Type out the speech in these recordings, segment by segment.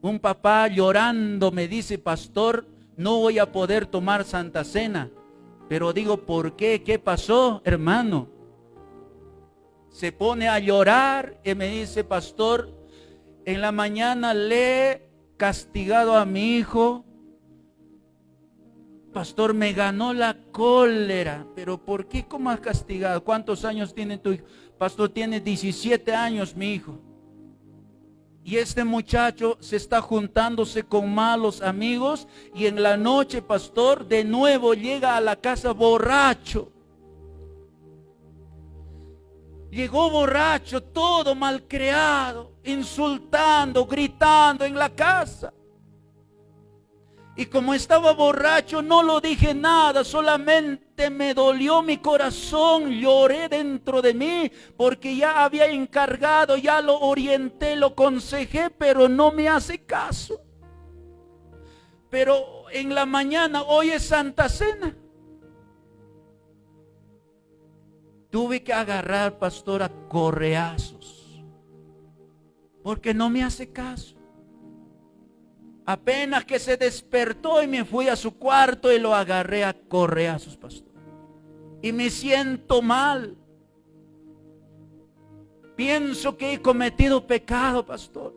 Un papá llorando me dice, pastor, no voy a poder tomar Santa Cena. Pero digo, ¿por qué? ¿Qué pasó, hermano? Se pone a llorar y me dice, pastor, en la mañana le he castigado a mi hijo. Pastor, me ganó la cólera. ¿Pero por qué? ¿Cómo has castigado? ¿Cuántos años tiene tu hijo? Pastor, tiene 17 años mi hijo. Y este muchacho se está juntándose con malos amigos y en la noche, pastor, de nuevo llega a la casa borracho. Llegó borracho, todo malcriado, insultando, gritando en la casa. Y como estaba borracho, no lo dije nada, solamente me dolió mi corazón, lloré dentro de mí, porque ya había encargado, ya lo orienté, lo aconsejé, pero no me hace caso. Pero en la mañana, hoy es Santa Cena. Tuve que agarrar, pastor, a correazos, porque no me hace caso. Apenas que se despertó y me fui a su cuarto y lo agarré a correazos, pastor. Y me siento mal. Pienso que he cometido pecado, pastor.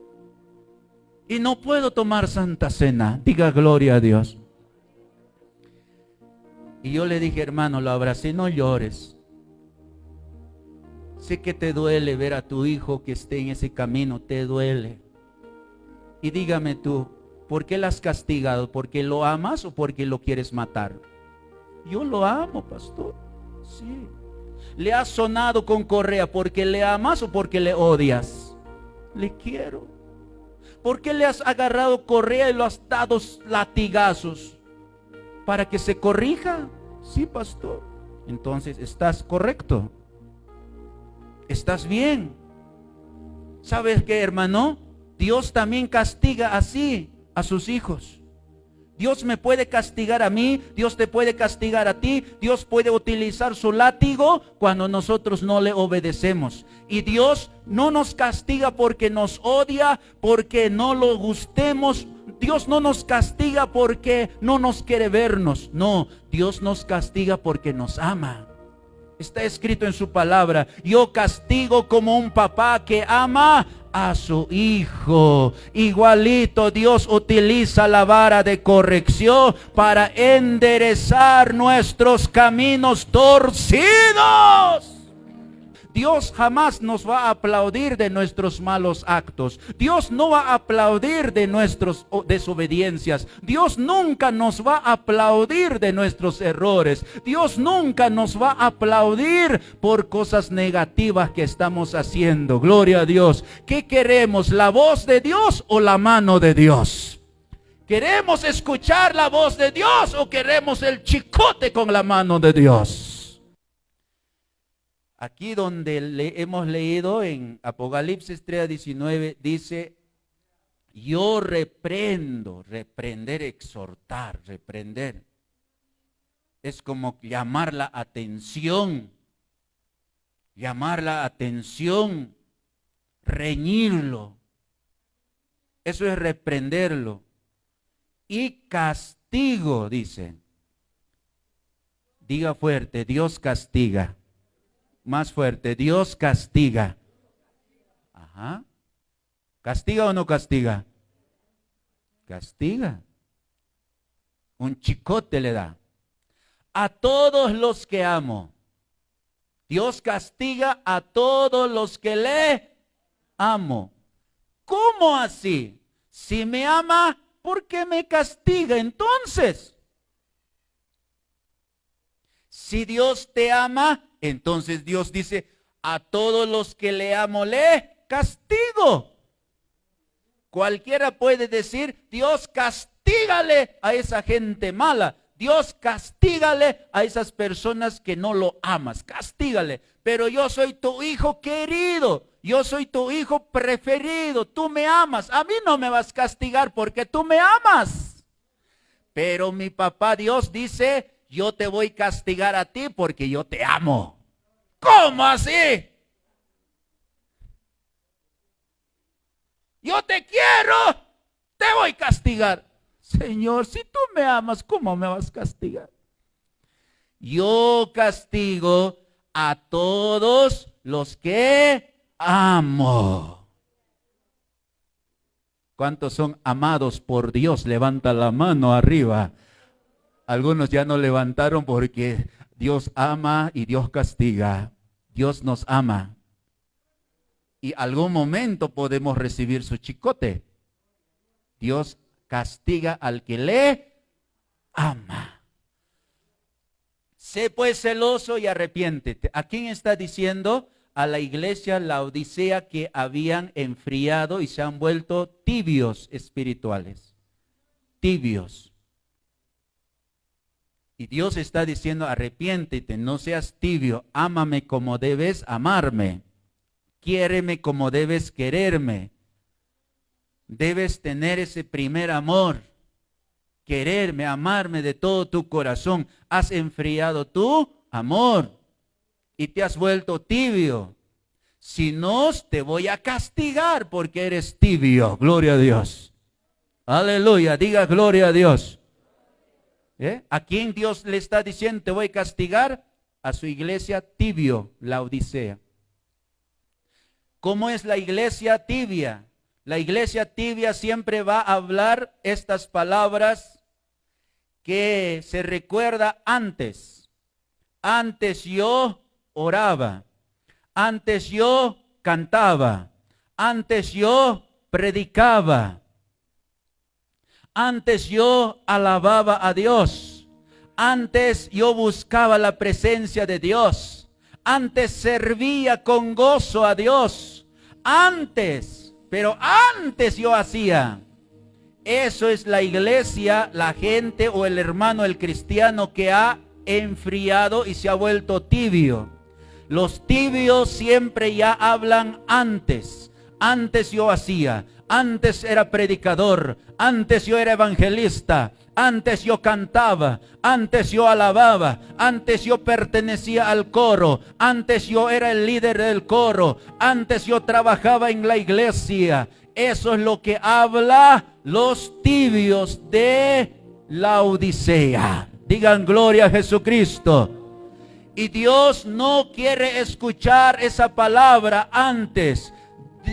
Y no puedo tomar Santa Cena. Diga gloria a Dios. Y yo le dije, hermano, lo abracé, no llores. Sé que te duele ver a tu hijo que esté en ese camino, te duele. Y dígame tú, ¿por qué la has castigado? ¿Porque lo amas o porque lo quieres matar? Yo lo amo, pastor. Sí. ¿Le has sonado con correa porque le amas o porque le odias? Le quiero. ¿Por qué le has agarrado correa y lo has dado latigazos? ¿Para que se corrija? Sí, pastor. Entonces, ¿estás correcto? ¿Estás bien? ¿Sabes qué, hermano? Dios también castiga así a sus hijos. Dios me puede castigar a mí, Dios te puede castigar a ti, Dios puede utilizar su látigo cuando nosotros no le obedecemos. Y Dios no nos castiga porque nos odia, porque no lo gustemos. Dios no nos castiga porque no nos quiere vernos. No, Dios nos castiga porque nos ama. Está escrito en su palabra, yo castigo como un papá que ama a su hijo. Igualito Dios utiliza la vara de corrección para enderezar nuestros caminos torcidos. Dios jamás nos va a aplaudir de nuestros malos actos. Dios no va a aplaudir de nuestras desobediencias. Dios nunca nos va a aplaudir de nuestros errores. Dios nunca nos va a aplaudir por cosas negativas que estamos haciendo. Gloria a Dios. ¿Qué queremos? ¿La voz de Dios o la mano de Dios? ¿Queremos escuchar la voz de Dios o queremos el chicote con la mano de Dios? Aquí donde hemos leído en Apocalipsis 3:19 dice, yo reprendo, reprender, exhortar, reprender. Es como llamar la atención, reñirlo. Eso es reprenderlo. Y castigo, dice. Diga fuerte, Dios castiga. Más fuerte, Dios castiga. Ajá. ¿Castiga o no castiga? Castiga. Un chicote le da. A todos los que amo. Dios castiga a todos los que le amo. ¿Cómo así? Si me ama, ¿por qué me castiga entonces? Si Dios te ama, entonces Dios dice, a todos los que le amo, le castigo. Cualquiera puede decir, Dios castígale a esa gente mala. Dios castígale a esas personas que no lo amas. Castígale. Pero yo soy tu hijo querido. Yo soy tu hijo preferido. Tú me amas. A mí no me vas a castigar porque tú me amas. Pero mi papá Dios dice, yo te voy a castigar a ti porque yo te amo. ¿Cómo así? Yo te quiero, te voy a castigar. Señor, si tú me amas, ¿cómo me vas a castigar? Yo castigo a todos los que amo. ¿Cuántos son amados por Dios? Levanta la mano arriba. Algunos ya no levantaron porque Dios ama y Dios castiga. Dios nos ama. Y algún momento podemos recibir su chicote. Dios castiga al que le ama. Sé pues celoso y arrepiéntete. ¿A quién está diciendo? A la iglesia Laodicea, que habían enfriado y se han vuelto tibios espirituales. Tibios. Y Dios está diciendo, arrepiéntete, no seas tibio, ámame como debes amarme. Quiéreme como debes quererme. Debes tener ese primer amor. Quererme, amarme de todo tu corazón. Has enfriado tu amor y te has vuelto tibio. Si no, te voy a castigar porque eres tibio. Gloria a Dios. Aleluya, diga gloria a Dios. ¿A quién Dios le está diciendo te voy a castigar? A su iglesia tibio, Laodicea. ¿Cómo es la iglesia tibia? La iglesia tibia siempre va a hablar estas palabras que se recuerda antes. Antes yo oraba, antes yo cantaba, antes yo predicaba, antes yo alababa a Dios, antes yo buscaba la presencia de Dios, antes servía con gozo a Dios, pero antes yo hacía. Eso es la iglesia, la gente o el hermano, el cristiano que ha enfriado y se ha vuelto tibio. Los tibios siempre ya hablan antes. Antes yo hacía, antes era predicador, antes yo era evangelista, antes yo cantaba, antes yo alababa, antes yo pertenecía al coro, antes yo era el líder del coro, antes yo trabajaba en la iglesia. Eso es lo que habla los tibios de Laodicea. Digan gloria a Jesucristo. Y Dios no quiere escuchar esa palabra antes.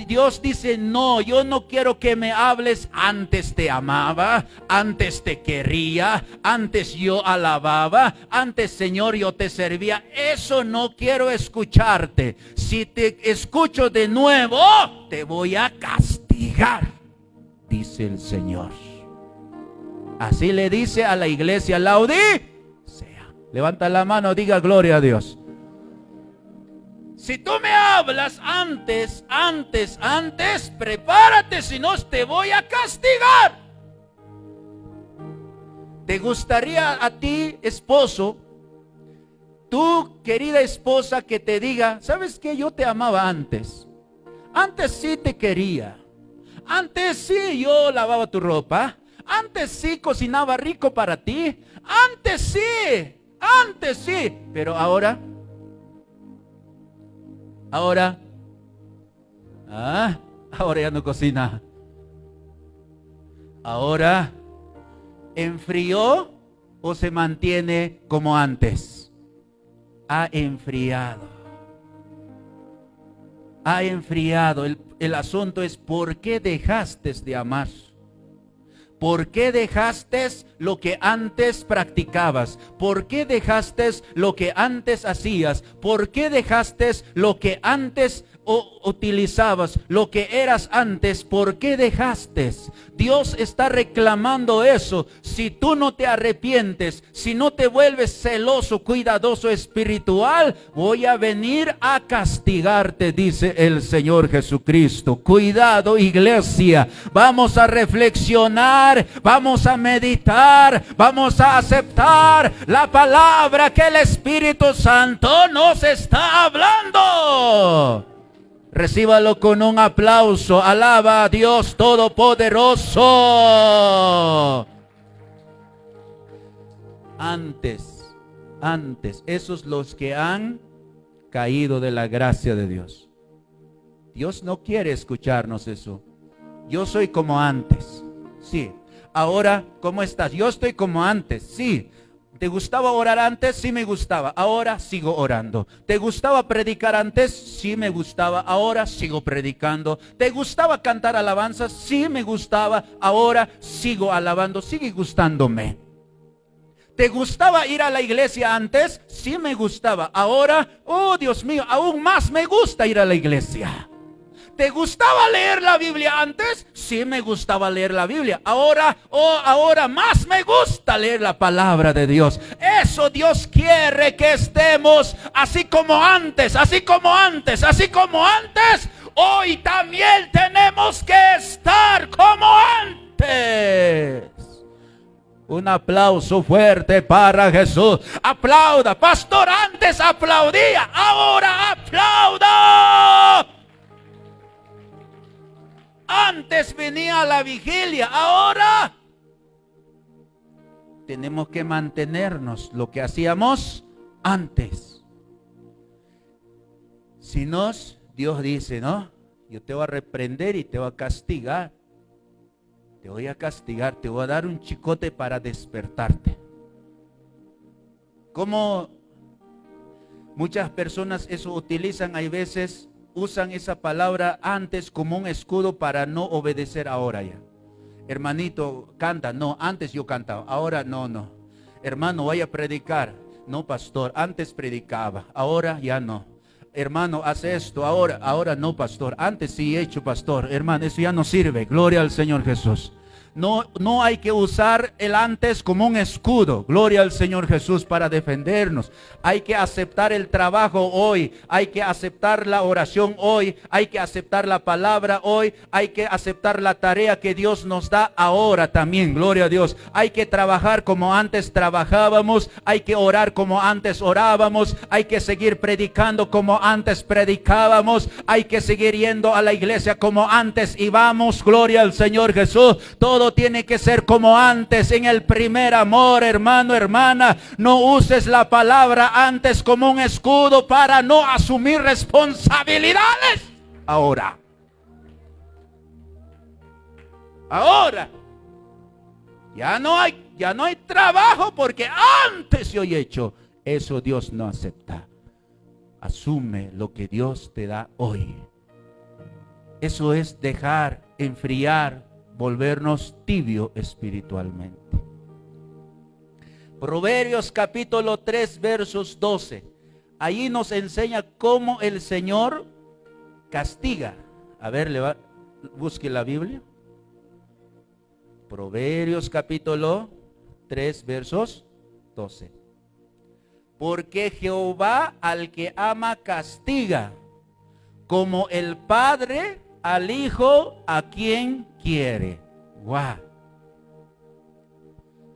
Dios dice, no, yo no quiero que me hables antes te amaba, antes te quería, antes yo alababa, antes Señor yo te servía. Eso no quiero escucharte. Si te escucho de nuevo, te voy a castigar, dice el Señor. Así le dice a la iglesia Laodicea. Levanta la mano, diga gloria a Dios. Si tú me hablas antes, prepárate, si no te voy a castigar. ¿Te gustaría a ti, esposo, tu querida esposa, que te diga, ¿sabes qué? Yo te amaba antes. Antes sí te quería. Antes sí yo lavaba tu ropa. Antes sí cocinaba rico para ti. Antes sí. Pero ahora ya no cocina. Ahora enfrió o se mantiene como antes. Ha enfriado. El asunto es, ¿por qué dejaste de amar? ¿Por qué dejaste lo que antes practicabas? ¿Por qué dejaste lo que antes hacías? ¿Por qué dejaste lo que antes utilizabas, lo que eras antes? ¿Por qué dejaste? Dios está reclamando eso. Si tú no te arrepientes, si no te vuelves celoso, cuidadoso espiritual, voy a venir a castigarte, dice el Señor Jesucristo. Cuidado, iglesia. Vamos a reflexionar, vamos a meditar, vamos a aceptar la palabra que el Espíritu Santo nos está hablando. Recíbalo con un aplauso. Alaba a Dios Todopoderoso. Antes, esos los que han caído de la gracia de Dios. Dios no quiere escucharnos eso. Yo soy como antes. Sí. Ahora, ¿cómo estás? Yo estoy como antes, sí. ¿Te gustaba orar antes? Sí me gustaba. Ahora sigo orando. ¿Te gustaba predicar antes? Sí me gustaba. Ahora sigo predicando. ¿Te gustaba cantar alabanzas? Sí me gustaba. Ahora sigo alabando. Sigue gustándome. ¿Te gustaba ir a la iglesia antes? Sí me gustaba. Ahora, oh Dios mío, aún más me gusta ir a la iglesia. ¿Te gustaba leer la Biblia antes? Sí me gustaba leer la Biblia. Ahora, ahora más me gusta leer la palabra de Dios. Eso Dios quiere que estemos así como antes, así como antes, así como antes. Hoy también tenemos que estar como antes. Un aplauso fuerte para Jesús. Aplauda, pastor, antes aplaudía, ahora aplauda. Antes venía a la vigilia, ahora tenemos que mantenernos lo que hacíamos antes. Si no, Dios dice, no, yo te voy a reprender y te voy a castigar. Te voy a castigar, te voy a dar un chicote para despertarte. Como muchas personas eso utilizan, hay veces usan esa palabra antes como un escudo para no obedecer ahora ya. Hermanito, canta. No, antes yo cantaba, ahora no. Hermano, vaya a predicar. No, pastor, antes predicaba, ahora ya no. Hermano, hace esto, ahora no, pastor. Antes sí he hecho, pastor. Hermano, eso ya no sirve. Gloria al Señor Jesús. No hay que usar el antes como un escudo. Gloria al Señor Jesús, para defendernos. Hay que aceptar el trabajo hoy. Hay que aceptar la oración hoy. Hay que aceptar la palabra hoy. Hay que aceptar la tarea que Dios nos da ahora también. Gloria a Dios. Hay que trabajar como antes trabajábamos. Hay que orar como antes orábamos. Hay que seguir predicando como antes predicábamos. Hay que seguir yendo a la iglesia como antes íbamos. Gloria al Señor Jesús. Todo tiene que ser como antes, en el primer amor, hermano, hermana. No uses la palabra antes como un escudo para no asumir responsabilidades. Ahora ya no hay trabajo porque antes yo he hecho. Eso Dios no acepta. Asume lo que Dios te da hoy. Eso es dejar enfriar, volvernos tibio espiritualmente. Proverbios capítulo 3 versos 12. Allí nos enseña cómo el Señor castiga. A ver, busque la Biblia. Proverbios capítulo 3 versos 12. Porque Jehová al que ama castiga, como el Padre al Hijo a quien quiere. Wow.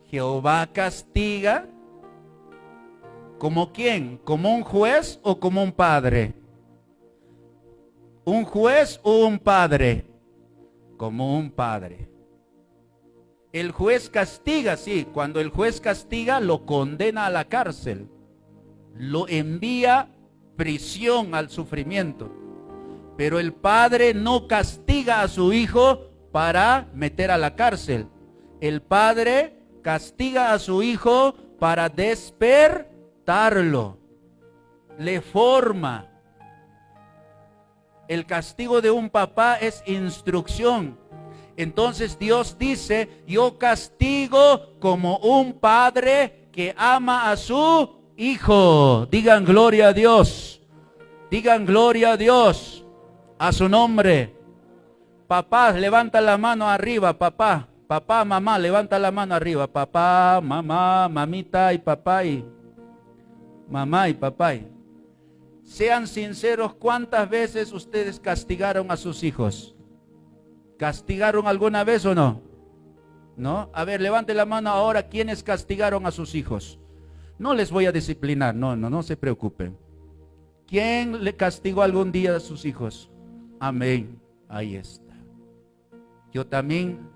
Jehová castiga ¿como quién? ¿Como un juez o como un padre? ¿Un juez o un padre? Como un padre. El juez castiga, sí. Cuando el juez castiga, lo condena a la cárcel. Lo envía prisión al sufrimiento. Pero el padre no castiga a su hijo para meter a la cárcel. El padre castiga a su hijo para despertarlo. Le forma. El castigo de un papá es instrucción. Entonces Dios dice, yo castigo como un padre que ama a su hijo. Digan gloria a Dios. Digan gloria a Dios. A su nombre. Papá, levanta la mano arriba, papá. Papá, mamá, levanta la mano arriba. Papá, mamá, mamita y papá y mamá y papá. Sean sinceros, ¿cuántas veces ustedes castigaron a sus hijos? ¿Castigaron alguna vez o no? ¿No? A ver, levante la mano ahora, ¿quiénes castigaron a sus hijos? No les voy a disciplinar, no se preocupen. ¿Quién le castigó algún día a sus hijos? Amén, ahí está. Yo también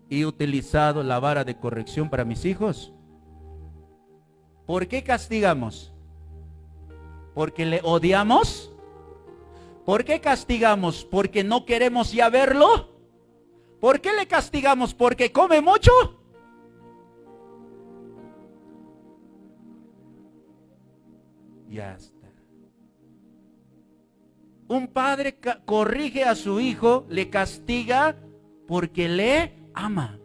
he utilizado la vara de corrección para mis hijos. ¿Por qué castigamos? ¿Porque le odiamos? ¿Por qué castigamos? ¿Porque no queremos ya verlo? ¿Por qué le castigamos? ¿Porque come mucho? Ya está. Un padre corrige a su hijo, le castiga porque le ama.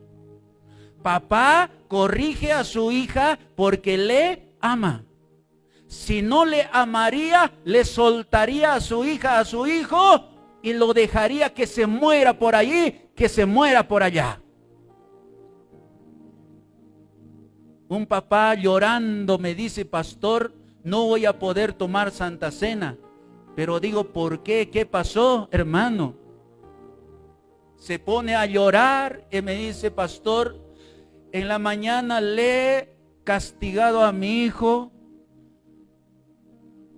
Papá corrige a su hija porque le ama. Si no le amaría, le soltaría a su hija, a su hijo, y lo dejaría que se muera por allí, que se muera por allá. Un papá llorando me dice: pastor, no voy a poder tomar Santa Cena. Pero digo, ¿por qué? ¿Qué pasó, hermano? Se pone a llorar y me dice: pastor, en la mañana le he castigado a mi hijo.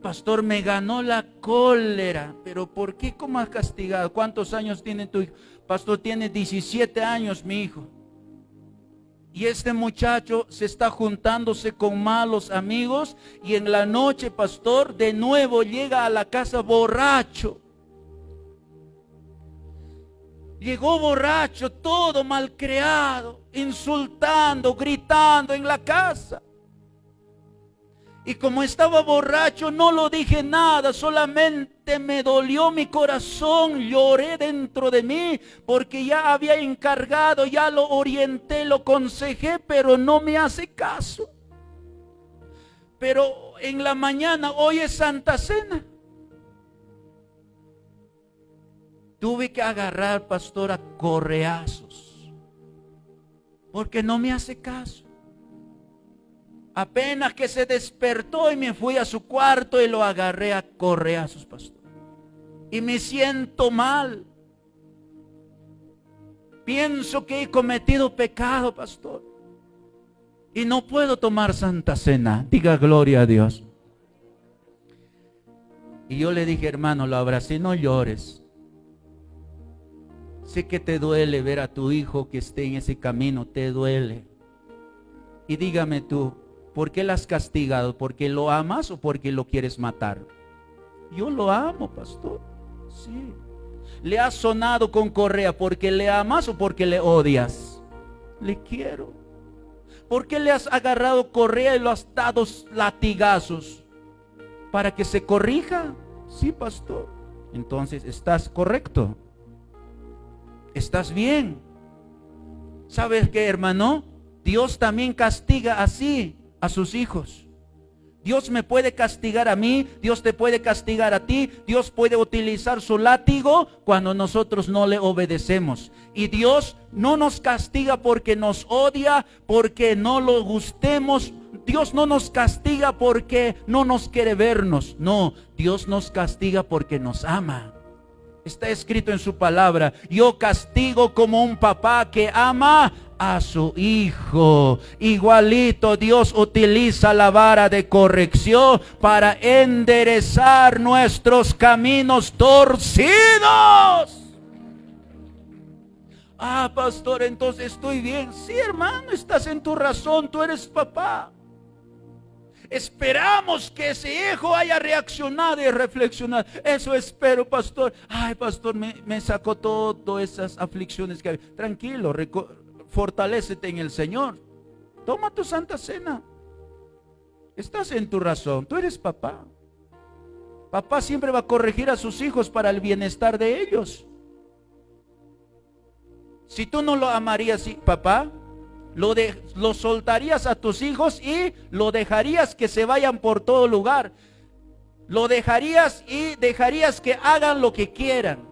Pastor, me ganó la cólera. ¿Pero por qué? ¿Cómo has castigado? ¿Cuántos años tiene tu hijo? Pastor, tiene 17 años mi hijo. Y este muchacho se está juntándose con malos amigos. Y en la noche, pastor, de nuevo llega a la casa borracho. Llegó borracho, todo malcriado, insultando, gritando en la casa. Y como estaba borracho, no lo dije nada, solamente me dolió mi corazón, lloré dentro de mí, porque ya había encargado, ya lo orienté, lo aconsejé, pero no me hace caso. Pero en la mañana, hoy es Santa Cena. Tuve que agarrar, pastor, a correazos, porque no me hace caso. Apenas que se despertó y me fui a su cuarto y lo agarré a correazos, pastor. Y me siento mal. Pienso que he cometido pecado, pastor. Y no puedo tomar Santa Cena. Diga gloria a Dios. Y yo le dije: hermano, lo abracé: no llores. Sé que te duele ver a tu hijo que esté en ese camino, te duele. Y dígame tú, ¿por qué la has castigado? ¿Porque lo amas o porque lo quieres matar? Yo lo amo, pastor. Sí. ¿Le has sonado con correa porque le amas o porque le odias? Le quiero. ¿Por qué le has agarrado correa y lo has dado latigazos? ¿Para que se corrija? Sí, pastor. Entonces, ¿estás correcto? ¿Estás bien? ¿Sabes qué, hermano? Dios también castiga así a sus hijos. Dios me puede castigar a mí, Dios te puede castigar a ti, Dios puede utilizar su látigo cuando nosotros no le obedecemos. Y Dios no nos castiga porque nos odia, porque no lo gustemos. Dios no nos castiga porque no nos quiere vernos. No, Dios nos castiga porque nos ama. Está escrito en su palabra: yo castigo como un papá que ama a su hijo. Igualito Dios utiliza la vara de corrección para enderezar nuestros caminos torcidos. Ah, pastor, entonces estoy bien. Sí, hermano, estás en tu razón, tú eres papá. Esperamos que ese hijo haya reaccionado y reflexionado. Eso espero, pastor. Ay, pastor, me sacó todas esas aflicciones que había. Tranquilo, fortalécete en el Señor. Toma tu Santa Cena. Estás en tu razón, tú eres papá. Papá siempre va a corregir a sus hijos para el bienestar de ellos. Si tú no lo amarías, papá, lo soltarías a tus hijos y lo dejarías que se vayan por todo lugar. Lo dejarías y dejarías que hagan lo que quieran.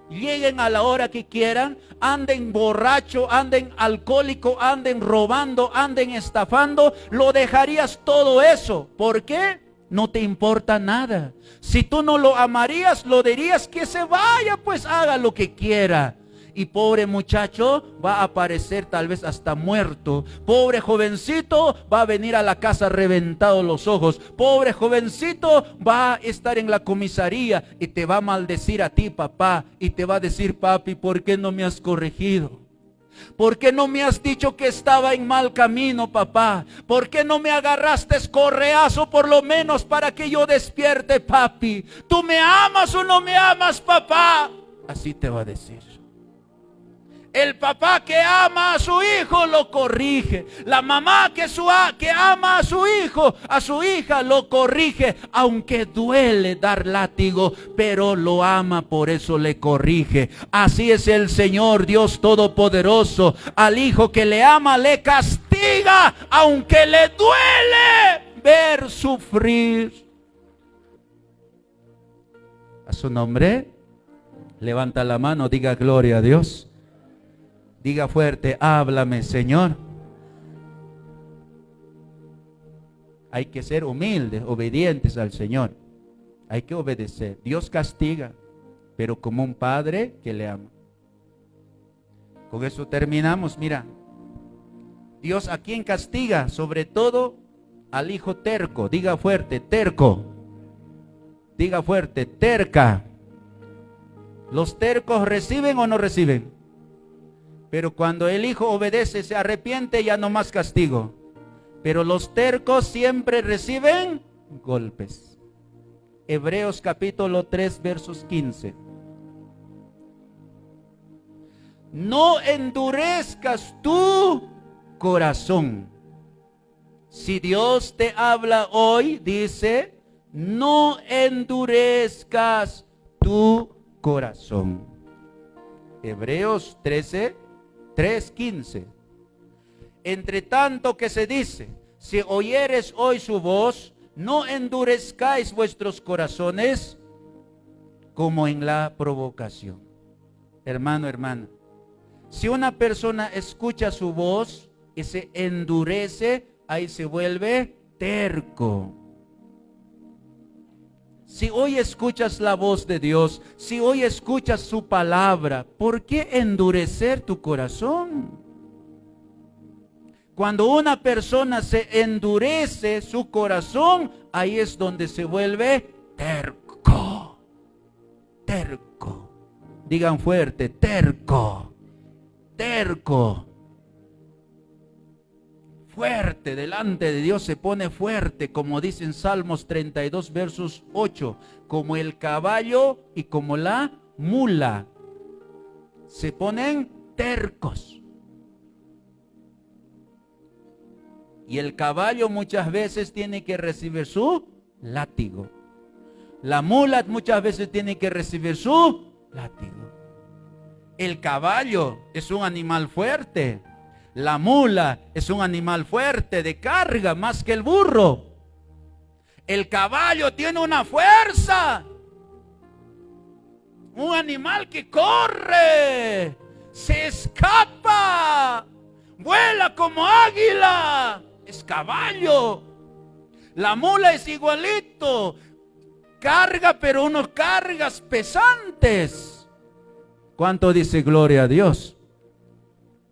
Lleguen a la hora que quieran, anden borracho, anden alcohólico, anden robando, anden estafando. Lo dejarías todo eso. ¿Por qué? No te importa nada. Si tú no lo amarías, lo dirías que se vaya, pues haga lo que quiera. Y pobre muchacho va a aparecer tal vez hasta muerto. Pobre jovencito va a venir a la casa reventado los ojos. Pobre jovencito va a estar en la comisaría y te va a maldecir a ti, papá. Y te va a decir: papi, ¿por qué no me has corregido? ¿Por qué no me has dicho que estaba en mal camino, papá? ¿Por qué no me agarraste correazo por lo menos para que yo despierte, papi? ¿Tú me amas o no me amas, papá? Así te va a decir. El papá que ama a su hijo lo corrige. La mamá que ama a su hijo, a su hija lo corrige. Aunque duele dar látigo, pero lo ama, por eso le corrige. Así es el Señor Dios Todopoderoso. Al hijo que le ama le castiga, aunque le duele ver sufrir. A su nombre, levanta la mano, diga gloria a Dios. Diga fuerte, háblame, Señor. Hay que ser humildes, obedientes al Señor. Hay que obedecer. Dios castiga, pero como un padre que le ama. Con eso terminamos. Mira, Dios a quien castiga, sobre todo al hijo terco. Diga fuerte, terco. Diga fuerte, terca. ¿Los tercos reciben o no reciben? Pero cuando el hijo obedece, se arrepiente, ya no más castigo. Pero los tercos siempre reciben golpes. Hebreos capítulo 3, versos 15. No endurezcas tu corazón. Si Dios te habla hoy, dice, no endurezcas tu corazón. Hebreos 3:15. Entre tanto que se dice, si oyeres hoy su voz, no endurezcáis vuestros corazones como en la provocación. Hermano, hermana, si una persona escucha su voz y se endurece, ahí se vuelve terco. Si hoy escuchas la voz de Dios, si hoy escuchas su palabra, ¿por qué endurecer tu corazón? Cuando una persona se endurece su corazón, ahí es donde se vuelve terco. Terco. Digan fuerte, terco. Terco. Fuerte, delante de Dios se pone fuerte, como dice en Salmos 32, versos 8, como el caballo y como la mula. Se ponen tercos. Y el caballo muchas veces tiene que recibir su látigo. La mula muchas veces tiene que recibir su látigo. El caballo es un animal fuerte. La mula es un animal fuerte de carga más que el burro. El caballo tiene una fuerza. Un animal que corre, se escapa, vuela como águila. Es caballo. La mula es igualito. Carga, pero unos cargas pesantes. ¿Cuánto dice gloria a Dios?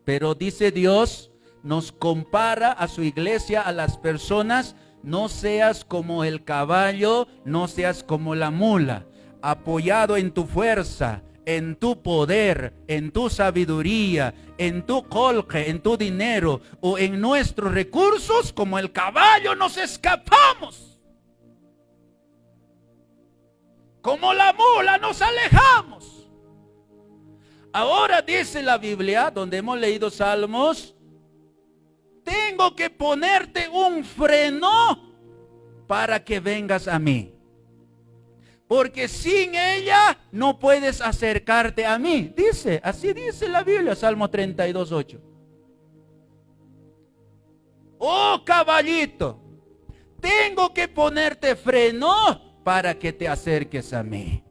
Pero dice Dios, nos compara a su iglesia, a las personas, no seas como el caballo, no seas como la mula, apoyado en tu fuerza, en tu poder, en tu sabiduría, en tu colque, en tu dinero o en nuestros recursos, como el caballo nos escapamos. Como la mula nos alejamos. Ahora dice la Biblia, donde hemos leído Salmos, tengo que ponerte un freno para que vengas a mí. Porque sin ella no puedes acercarte a mí. Dice, así dice la Biblia, Salmo 32:8. Oh caballito, tengo que ponerte freno para que te acerques a mí.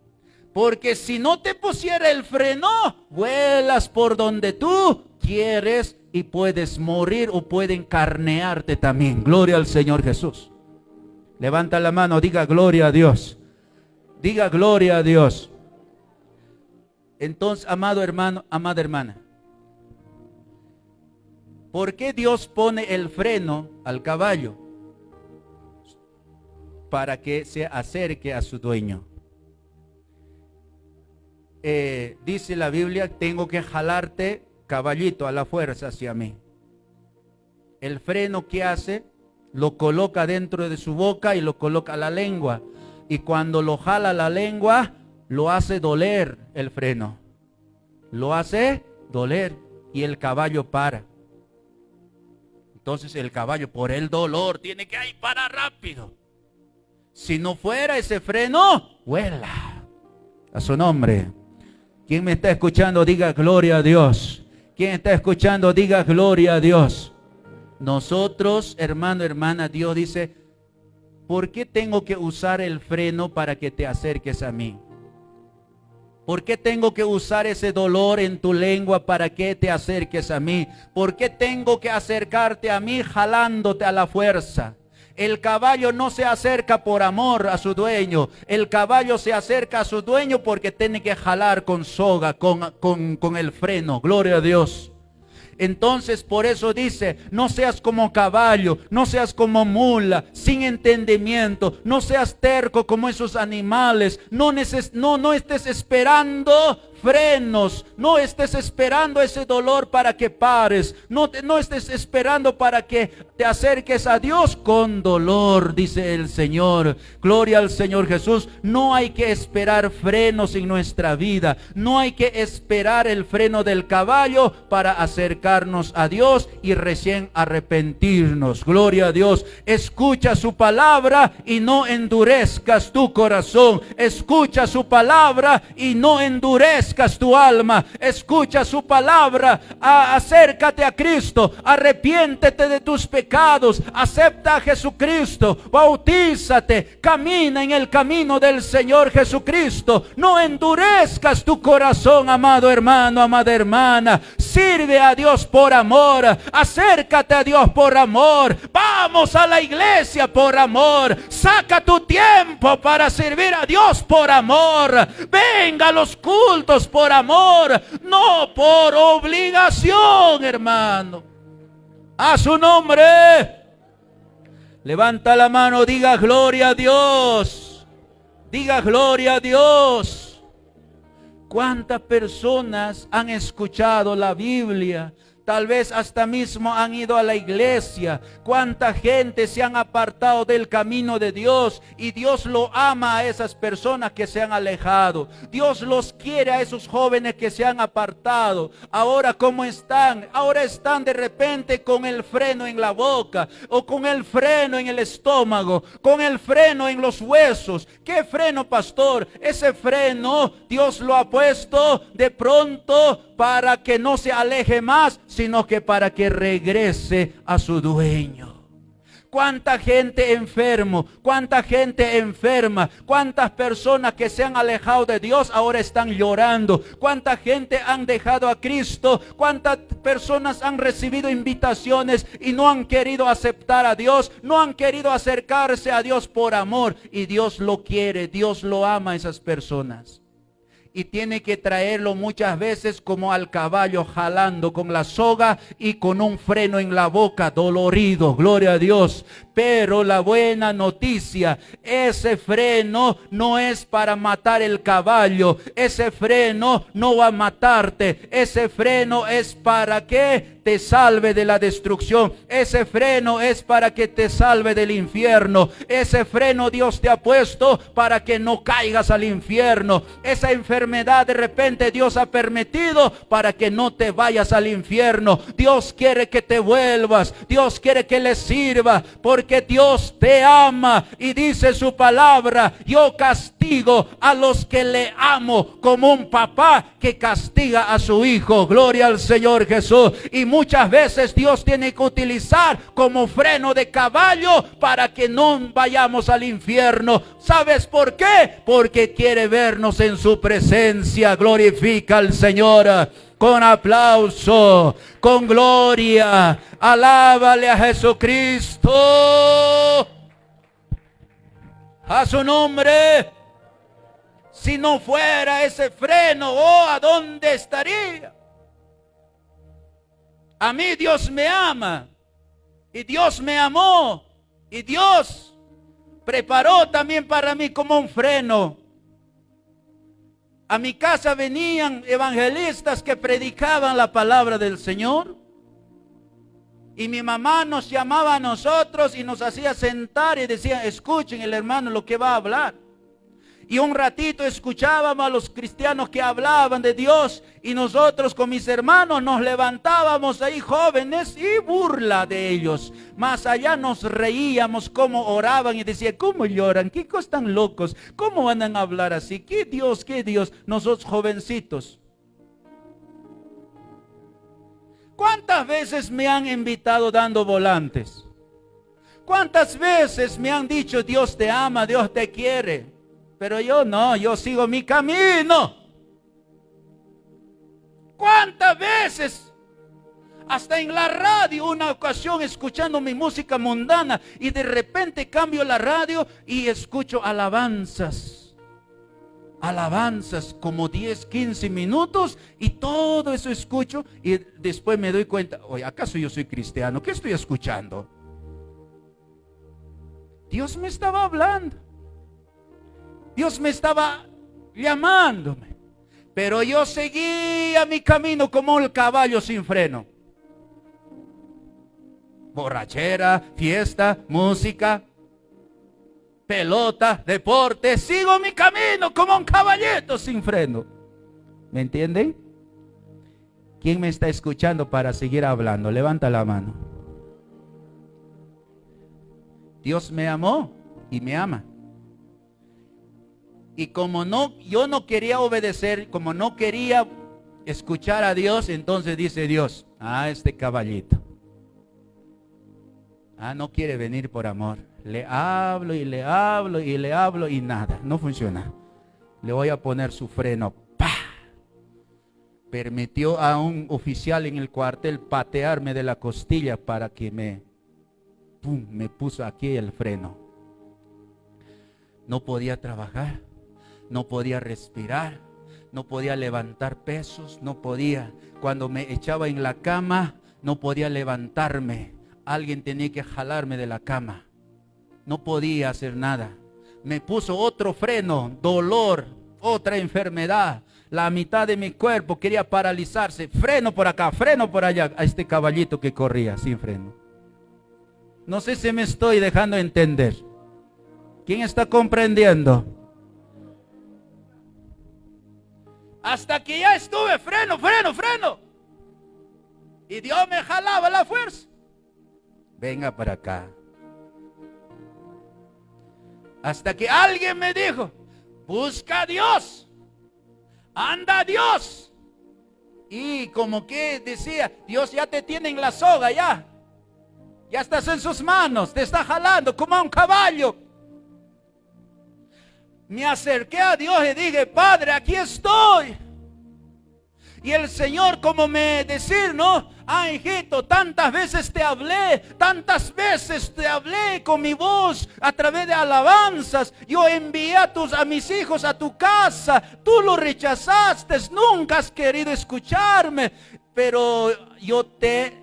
Porque si no te pusiera el freno, vuelas por donde tú quieres y puedes morir o pueden carnearte también. Gloria al Señor Jesús. Levanta la mano, diga gloria a Dios. Diga gloria a Dios. Entonces, amado hermano, amada hermana, ¿por qué Dios pone el freno al caballo? Para que se acerque a su dueño. Dice la Biblia, tengo que jalarte, caballito, a la fuerza hacia mí. El freno que hace, lo coloca dentro de su boca y lo coloca a la lengua. Y cuando lo jala la lengua, lo hace doler el freno. Lo hace doler y el caballo para. Entonces el caballo por el dolor tiene que ahí parar rápido. Si no fuera ese freno, vuela. A su nombre. ¿Quién me está escuchando? Diga gloria a Dios. ¿Quién está escuchando? Diga gloria a Dios. Nosotros, hermano, hermana, Dios dice, ¿por qué tengo que usar el freno para que te acerques a mí? ¿Por qué tengo que usar ese dolor en tu lengua para que te acerques a mí? ¿Por qué tengo que acercarte a mí jalándote a la fuerza? El caballo no se acerca por amor a su dueño. El caballo se acerca a su dueño porque tiene que jalar con soga, con el freno. Gloria a Dios. Entonces por eso dice, no seas como caballo, no seas como mula, sin entendimiento, no seas terco como esos animales, no estés esperando frenos, no estés esperando ese dolor para que pares, no estés esperando para que te acerques a Dios con dolor, dice el Señor. Gloria al Señor Jesús. No hay que esperar frenos en nuestra vida, no hay que esperar el freno del caballo para acercarnos a Dios y recién arrepentirnos. Gloria a Dios. Escucha su palabra y no endurezcas tu corazón. Escucha su palabra y no endurezcas tu alma. Escucha su palabra. Acércate a Cristo, arrepiéntete de tus pecados, acepta a Jesucristo, bautízate, camina en el camino del Señor Jesucristo. No endurezcas tu corazón, amado hermano, amada hermana. Sirve a Dios por amor, acércate a Dios por amor. Vamos a la iglesia por amor. Saca tu tiempo para servir a Dios por amor. Venga a los cultos por amor, no por obligación, hermano. A su nombre. Levanta la mano, diga gloria a Dios. Diga gloria a Dios. ¿Cuántas personas han escuchado la Biblia? Tal vez hasta mismo han ido a la iglesia. Cuánta gente se han apartado del camino de Dios. Y Dios lo ama a esas personas que se han alejado. Dios los quiere a esos jóvenes que se han apartado. Ahora, ¿cómo están? Ahora están de repente con el freno en la boca, o con el freno en el estómago, con el freno en los huesos. ¿Qué freno, pastor? Ese freno Dios lo ha puesto de pronto para que no se aleje más, sino que para que regrese a su dueño. Cuánta gente enferma, cuántas personas que se han alejado de Dios ahora están llorando, cuánta gente han dejado a Cristo, cuántas personas han recibido invitaciones y no han querido aceptar a Dios, no han querido acercarse a Dios por amor, y Dios lo quiere, Dios lo ama a esas personas. Y tiene que traerlo muchas veces como al caballo, jalando con la soga y con un freno en la boca, dolorido, gloria a Dios. Pero la buena noticia, ese freno no es para matar el caballo, ese freno no va a matarte, ese freno es para que te salve de la destrucción, ese freno es para que te salve del infierno, ese freno Dios te ha puesto para que no caigas al infierno, esa enfermedad de repente Dios ha permitido para que no te vayas al infierno. Dios quiere que te vuelvas, Dios quiere que le sirva, porque Dios te ama y dice su palabra: yo castigo a los que le amo, como un papá que castiga a su hijo. Gloria al Señor Jesús. Y muchas veces Dios tiene que utilizar como freno de caballo para que no vayamos al infierno. ¿Sabes por qué? Porque quiere vernos en su presencia. Glorifica al Señor con aplauso, con gloria. Alábale a Jesucristo. A su nombre. Si no fuera ese freno, oh, ¿a dónde estaría? A mí Dios me ama, y Dios me amó, y Dios preparó también para mí como un freno. A mi casa venían evangelistas que predicaban la palabra del Señor, y mi mamá nos llamaba a nosotros y nos hacía sentar y decía: escuchen el hermano lo que va a hablar. Y un ratito escuchábamos a los cristianos que hablaban de Dios, y nosotros con mis hermanos nos levantábamos ahí jóvenes y burla de ellos. Más allá nos reíamos cómo oraban y decía, ¿cómo lloran? ¿Qué cosas tan locos? ¿Cómo van a hablar así? ¿Qué Dios? ¿Qué Dios? Nosotros jovencitos. ¿Cuántas veces me han invitado dando volantes? ¿Cuántas veces me han dicho Dios te ama, Dios te quiere? Pero yo no, yo sigo mi camino. ¿Cuántas veces? Hasta en la radio, una ocasión escuchando mi música mundana, y de repente cambio la radio y escucho alabanzas. Alabanzas como 10, 15 minutos, y todo eso escucho, y después me doy cuenta, oye, ¿acaso yo soy cristiano? ¿Qué estoy escuchando? Dios me estaba hablando. Dios me estaba llamándome. Pero yo seguía mi camino como el caballo sin freno. Borrachera, fiesta, música, pelota, deporte. Sigo mi camino como un caballito sin freno. ¿Me entienden? ¿Quién me está escuchando para seguir hablando? Levanta la mano. Dios me amó y me ama. Y como yo no quería obedecer, como no quería escuchar a Dios, entonces dice Dios, este caballito, no quiere venir por amor. Le hablo y le hablo y le hablo y nada, no funciona. Le voy a poner su freno. ¡Pah! Permitió a un oficial en el cuartel patearme de la costilla para que me puso aquí el freno. No podía trabajar. No podía respirar, no podía levantar pesos, no podía. Cuando me echaba en la cama, no podía levantarme. Alguien tenía que jalarme de la cama. No podía hacer nada. Me puso otro freno, dolor, otra enfermedad. La mitad de mi cuerpo quería paralizarse. Freno por acá, freno por allá. A este caballito que corría sin freno. No sé si me estoy dejando entender. ¿Quién está comprendiendo? Hasta que ya estuve freno. Y Dios me jalaba la fuerza. Venga para acá. Hasta que alguien me dijo, busca a Dios. Anda a Dios. Y como que decía, Dios ya te tiene en la soga ya. Ya estás en sus manos, te está jalando como a un caballo. Me acerqué a Dios y dije, Padre, aquí estoy. Y el Señor como me decir, ¿no? Hijito, tantas veces te hablé con mi voz a través de alabanzas. Yo envié a mis hijos a tu casa. Tú lo rechazaste, nunca has querido escucharme. Pero yo te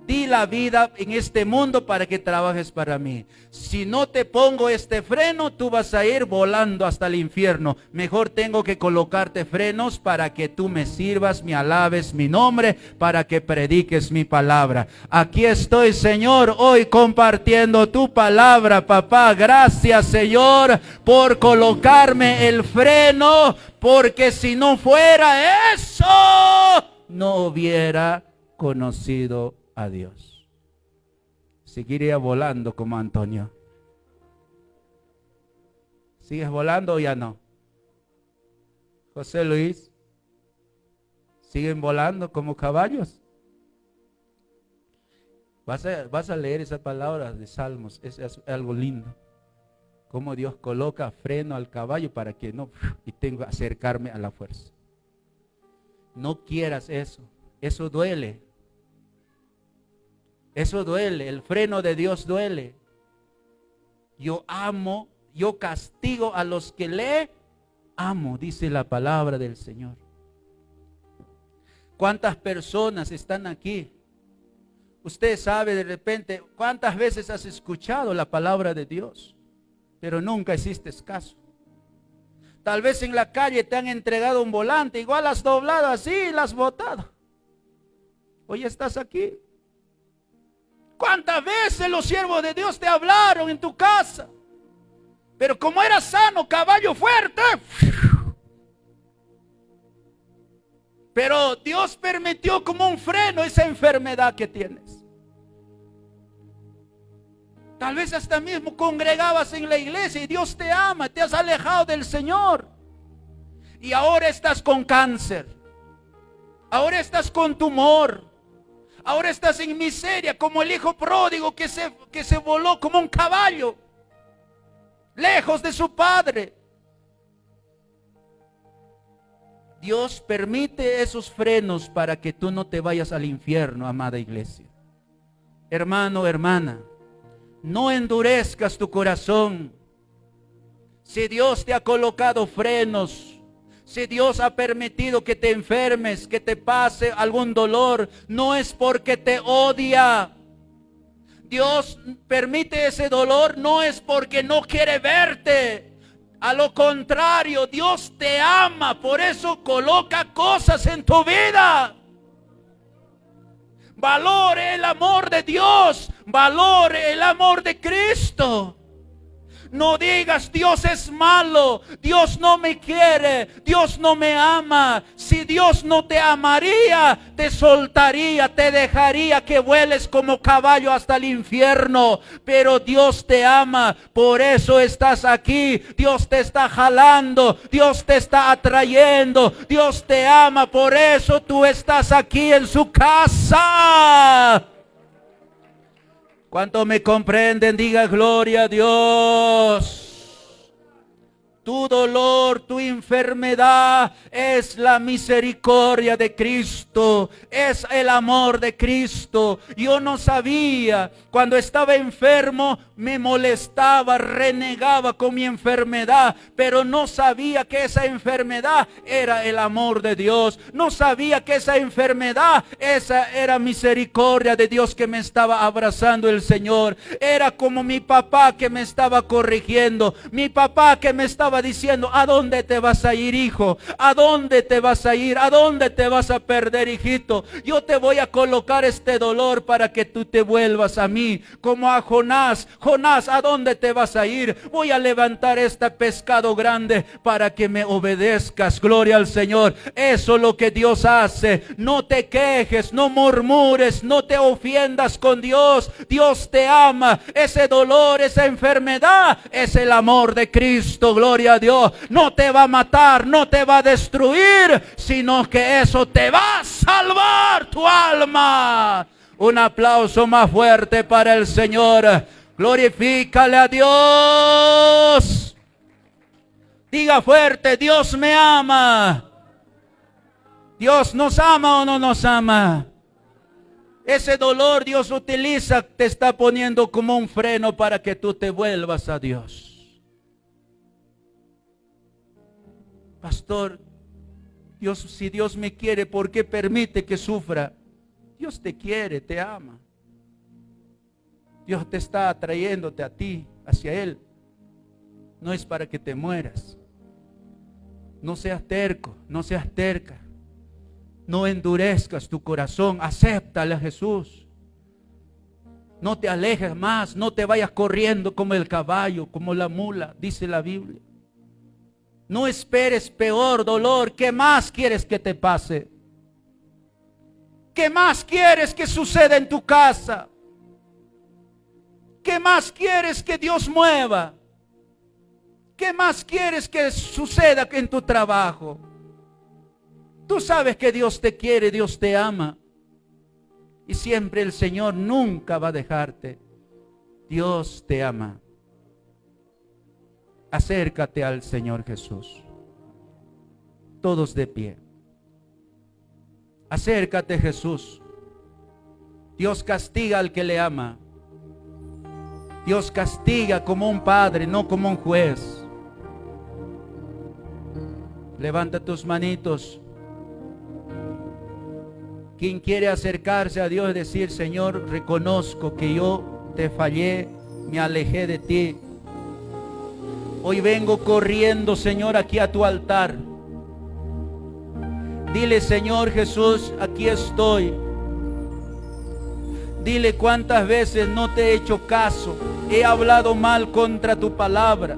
di la vida en este mundo para que trabajes para mí. Si no te pongo este freno, tú vas a ir volando hasta el infierno. Mejor tengo que colocarte frenos para que tú me sirvas, me alabes mi nombre, para que prediques mi palabra. Aquí estoy, Señor, hoy compartiendo tu palabra, papá. Gracias, Señor, por colocarme el freno, porque si no fuera eso, no hubiera conocido a Dios. Seguiría volando como Antonio. ¿Sigues volando o ya no? José Luis, ¿siguen volando como caballos? Vas a leer esa palabra de Salmos. Es algo lindo. Cómo Dios coloca freno al caballo para que no, y tengo que acercarme a la fuerza. No quieras eso. Eso duele. Eso duele, el freno de Dios duele. Yo amo, yo castigo a los que le amo, dice la palabra del Señor. ¿Cuántas personas están aquí? Usted sabe de repente cuántas veces has escuchado la palabra de Dios, pero nunca hiciste caso. Tal vez en la calle te han entregado un volante, igual has doblado así y lo has botado. Hoy estás aquí. ¿Cuántas veces los siervos de Dios te hablaron en tu casa? Pero como era sano, caballo fuerte. Pero Dios permitió como un freno esa enfermedad que tienes. Tal vez hasta mismo congregabas en la iglesia y Dios te ama, te has alejado del Señor. Y ahora estás con cáncer. Ahora estás con tumor. Ahora estás en miseria como el hijo pródigo que se voló como un caballo, lejos de su padre. Dios permite esos frenos para que tú no te vayas al infierno, amada iglesia. Hermano, hermana, no endurezcas tu corazón. Si Dios te ha colocado frenos, si Dios ha permitido que te enfermes, que te pase algún dolor, no es porque te odia. Dios permite ese dolor, no es porque no quiere verte. A lo contrario, Dios te ama, por eso coloca cosas en tu vida. Valore el amor de Dios, valore el amor de Cristo. No digas, Dios es malo, Dios no me quiere, Dios no me ama. Si Dios no te amaría, te soltaría, te dejaría que vueles como caballo hasta el infierno. Pero Dios te ama, por eso estás aquí. Dios te está jalando, Dios te está atrayendo, Dios te ama, por eso tú estás aquí en su casa. ¿Cuántos me comprenden? Diga gloria a Dios. Tu dolor, tu enfermedad es la misericordia de Cristo, es el amor de Cristo. Yo no sabía, cuando estaba enfermo me molestaba, renegaba con mi enfermedad, pero no sabía que esa enfermedad era el amor de Dios. No sabía que esa enfermedad, esa era misericordia de Dios que me estaba abrazando el Señor. Era como mi papá que me estaba corrigiendo, mi papá que me estaba diciendo, ¿a dónde te vas a ir, hijo? ¿A dónde te vas a ir? ¿A dónde te vas a perder, hijito? Yo te voy a colocar este dolor para que tú te vuelvas a mí, como a Jonás. Jonás, ¿a dónde te vas a ir? Voy a levantar este pescado grande para que me obedezcas. Gloria al Señor. Eso es lo que Dios hace. No te quejes, no murmures, no te ofendas con Dios. Dios te ama. Ese dolor, esa enfermedad es el amor de Cristo. Gloria a Dios. No te va a matar, no te va a destruir, sino que eso te va a salvar tu alma. Un aplauso más fuerte para el Señor. Glorifícale a Dios. Diga fuerte, Dios me ama. Dios nos ama o no nos ama. Ese dolor Dios utiliza, te está poniendo como un freno para que tú te vuelvas a Dios. Pastor, Dios, si Dios me quiere, ¿por qué permite que sufra? Dios te quiere, te ama. Dios te está atrayéndote a ti, hacia Él. No es para que te mueras. No seas terco, no seas terca. No endurezcas tu corazón, acéptale a Jesús. No te alejes más, no te vayas corriendo como el caballo, como la mula, dice la Biblia. No esperes peor dolor. ¿Qué más quieres que te pase? ¿Qué más quieres que suceda en tu casa? ¿Qué más quieres que Dios mueva? ¿Qué más quieres que suceda en tu trabajo? Tú sabes que Dios te quiere, Dios te ama. Y siempre el Señor nunca va a dejarte. Dios te ama. Acércate al Señor Jesús. Todos de pie. Acércate, Jesús. Dios castiga al que le ama. Dios castiga como un padre, no como un juez. Levanta tus manitos. Quien quiere acercarse a Dios y decir, Señor, reconozco que yo te fallé, me alejé de ti. Hoy vengo corriendo, Señor, aquí a tu altar. Dile, Señor Jesús, aquí estoy. Dile cuántas veces no te he hecho caso. He hablado mal contra tu palabra.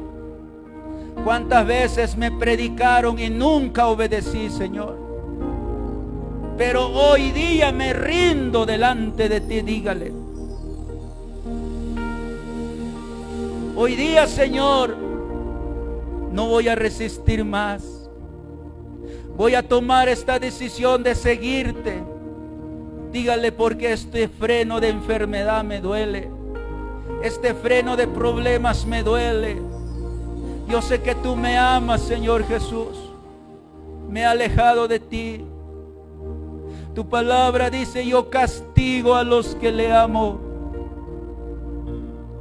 Cuántas veces me predicaron y nunca obedecí, Señor. Pero hoy día me rindo delante de ti, dígale. Hoy día, Señor, no voy a resistir más. Voy a tomar esta decisión de seguirte. Dígale, porque este freno de enfermedad me duele. Este freno de problemas me duele. Yo sé que tú me amas, Señor Jesús. Me he alejado de ti. Tu palabra dice: yo castigo a los que le amo.